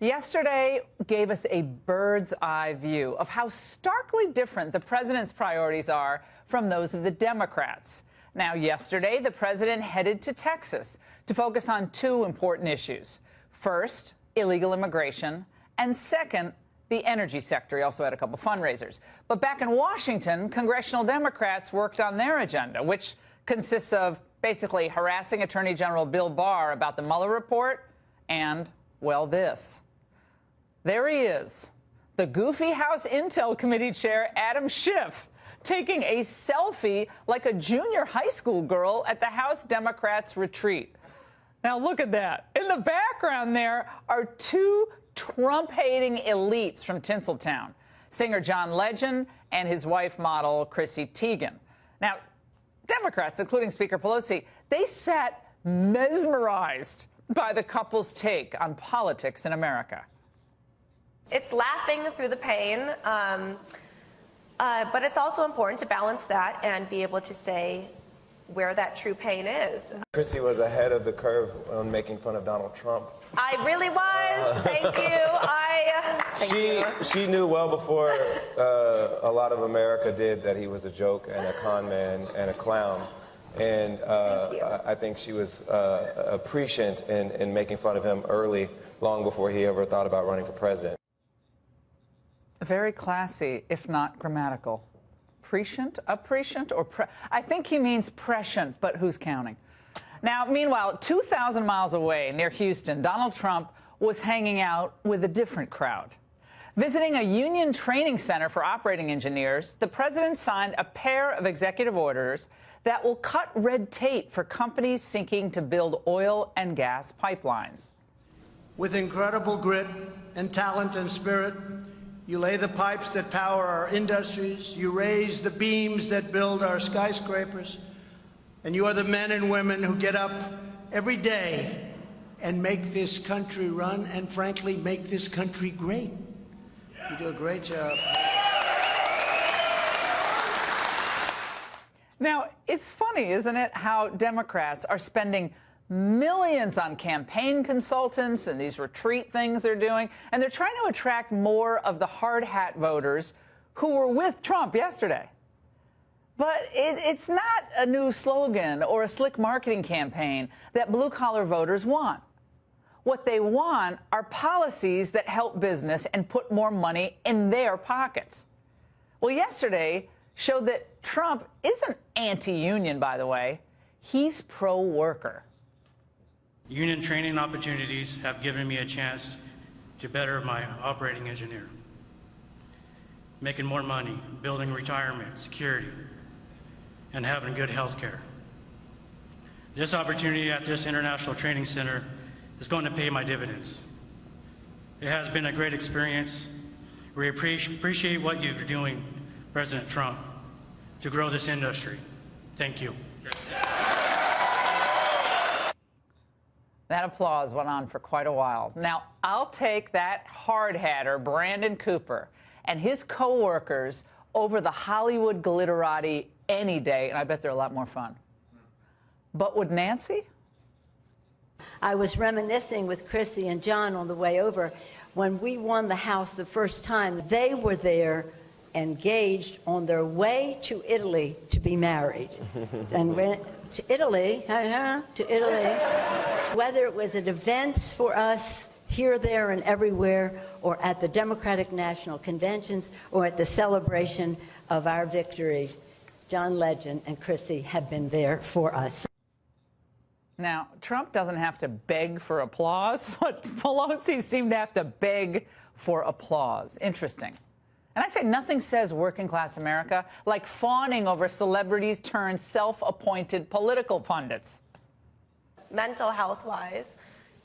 Yesterday gave us a bird's eye view of how starkly different the president's priorities are from those of the Democrats. Now, yesterday, the president headed to Texas to focus on two important issues. First, illegal immigration, and second, the energy sector. He also had a couple fundraisers. But back in Washington, congressional Democrats worked on their agenda, which consists of basically harassing Attorney General Bill Barr about the Mueller report and, well, this. There he is, the goofy House Intel Committee Chair Adam Schiff, taking a selfie like a junior high school girl at the House Democrats' retreat. Now, look at that. In the background there are two Trump-hating elites from Tinseltown, singer John Legend and his wife model Chrissy Teigen. Now, Democrats, including Speaker Pelosi, they sat mesmerized by the couple's take on politics in America. It's laughing through the pain, but it's also important to balance that and be able to say where that true pain is. Chrissy was ahead of the curve on making fun of Donald Trump. I really was. Thank you. She knew well before a lot of America did that he was a joke and a con man and a clown. And I think she was prescient in making fun of him early, long before he ever thought about running for president. Very classy, if not grammatical. Prescient? Apprescient? Or I think he means prescient, but who's counting? Now, meanwhile, 2,000 miles away near Houston, Donald Trump was hanging out with a different crowd. Visiting a union training center for operating engineers, the president signed a pair of executive orders that will cut red tape for companies seeking to build oil and gas pipelines. With incredible grit and talent and spirit, you lay the pipes that power our industries, you raise the beams that build our skyscrapers, and you are the men and women who get up every day and make this country run and, frankly, make this country great. You do a great job. Now, it's funny, isn't it, how Democrats are spending millions on campaign consultants and these retreat things they're doing, and they're trying to attract more of the hard hat voters who were with Trump yesterday. But it's not a new slogan or a slick marketing campaign that blue-collar voters want. What they want are policies that help business and put more money in their pockets. Well, yesterday showed that Trump isn't anti-union, by the way. He's pro-worker. Union training opportunities have given me a chance to better my operating engineer, making more money, building retirement, security, and having good health care. This opportunity at this International Training Center is going to pay my dividends. It has been a great experience. We appreciate what you're doing, President Trump, to grow this industry. Thank you. That applause went on for quite a while. Now, I'll take that hard hatter, Brandon Cooper, and his co-workers over the Hollywood glitterati any day, and I bet they're a lot more fun. But would Nancy? I was reminiscing with Chrissy and John on the way over. When we won the House the first time, they were there engaged on their way to Italy to be married. And went to Italy, whether it was at events for us here, there, and everywhere, or at the Democratic National Conventions, or at the celebration of our victory, John Legend and Chrissy have been there for us. Now, Trump doesn't have to beg for applause, but Pelosi seemed to have to beg for applause. Interesting. And I say nothing says working-class America like fawning over celebrities turned self-appointed political pundits. Mental health-wise,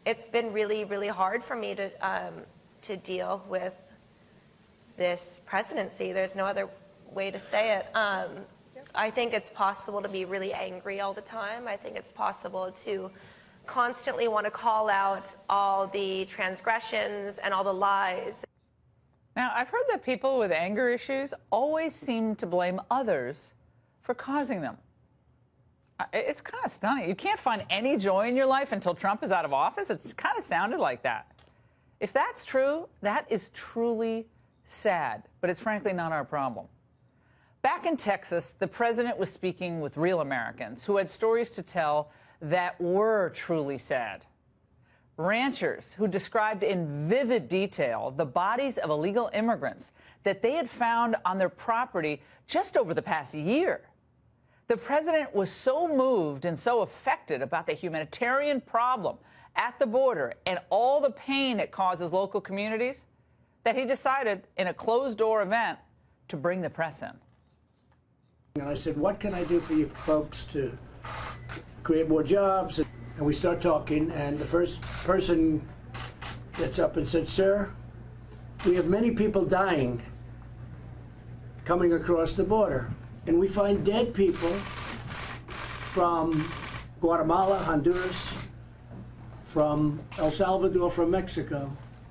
it's been really, really hard for me to deal with this presidency. There's no other way to say it. I think it's possible to be really angry all the time. I think it's possible to constantly want to call out all the transgressions and all the lies. Now, I've heard that people with anger issues always seem to blame others for causing them. It's kind of stunning. You can't find any joy in your life until Trump is out of office. It's kind of sounded like that. If that's true, that is truly sad, but it's frankly not our problem. Back in Texas, the president was speaking with real Americans who had stories to tell that were truly sad. Ranchers who described in vivid detail the bodies of illegal immigrants that they had found on their property just over the past year. The president was so moved and so affected about the humanitarian problem at the border and all the pain it causes local communities that he decided in a closed-door event to bring the press in. And I said, what can I do for you folks to create more jobs? And we start talking, and the first person gets up and said, sir, we have many people dying coming across the border. And we find dead people from Guatemala, Honduras, from El Salvador, from Mexico,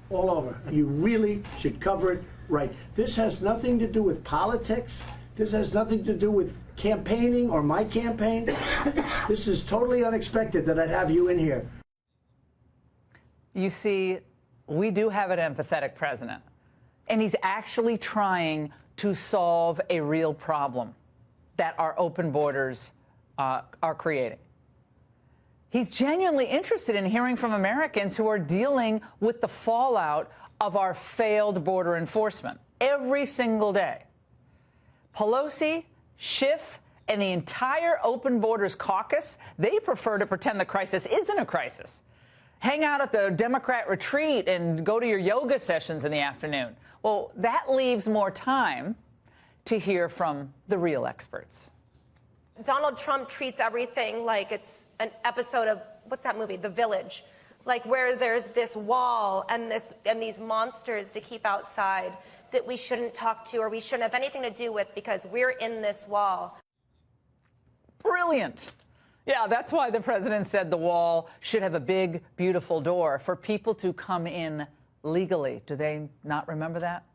all over. You really should cover it right. This has nothing to do with politics. This has nothing to do with campaigning or my campaign. This is totally unexpected that I'd have you in here. You see, we do have an empathetic president, and he's actually trying to solve a real problem that our open borders are creating. He's genuinely interested in hearing from Americans who are dealing with the fallout of our failed border enforcement every single day. Pelosi, Schiff, and the entire Open Borders caucus, they prefer to pretend the crisis isn't a crisis. Hang out at the Democrat retreat and go to your yoga sessions in the afternoon. Well, that leaves more time to hear from the real experts. Donald Trump treats everything like it's an episode of, what's that movie, The Village? Like where there's this wall and these monsters to keep outside that we shouldn't talk to or we shouldn't have anything to do with because we're in this wall. Brilliant. Yeah, that's why the president said the wall should have a big, beautiful door for people to come in legally. Do they not remember that?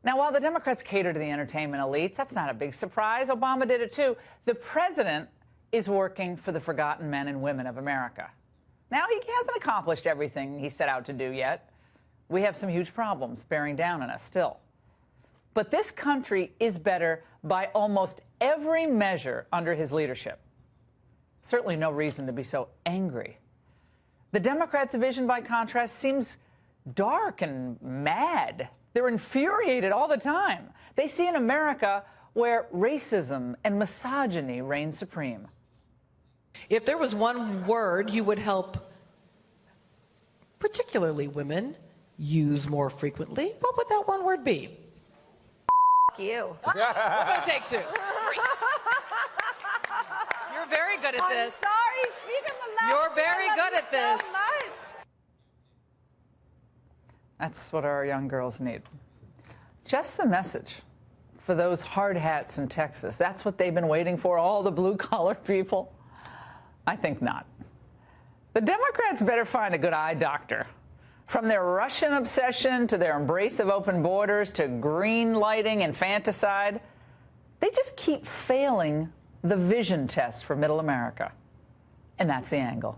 Now, while the Democrats cater to the entertainment elites, that's not a big surprise. Obama did it too. The president is working for the forgotten men and women of America. Now, he hasn't accomplished everything he set out to do yet. We have some huge problems bearing down on us still. But this country is better by almost every measure under his leadership. Certainly no reason to be so angry. The Democrats' vision, by contrast, seems dark and mad. They're infuriated all the time. They see an America where racism and misogyny reign supreme. If there was one word you would help, particularly women, use more frequently, what would that one word be? F you. We'll go take two. You're very good at this. I'm sorry, speaking the last. You're very good at this. So much. That's what our young girls need. Just the message for those hard hats in Texas. That's what they've been waiting for, all the blue-collar people. I think not. The Democrats better find a good eye doctor. From their Russian obsession to their embrace of open borders to green lighting and infanticide, they just keep failing the vision test for middle America. And that's the angle.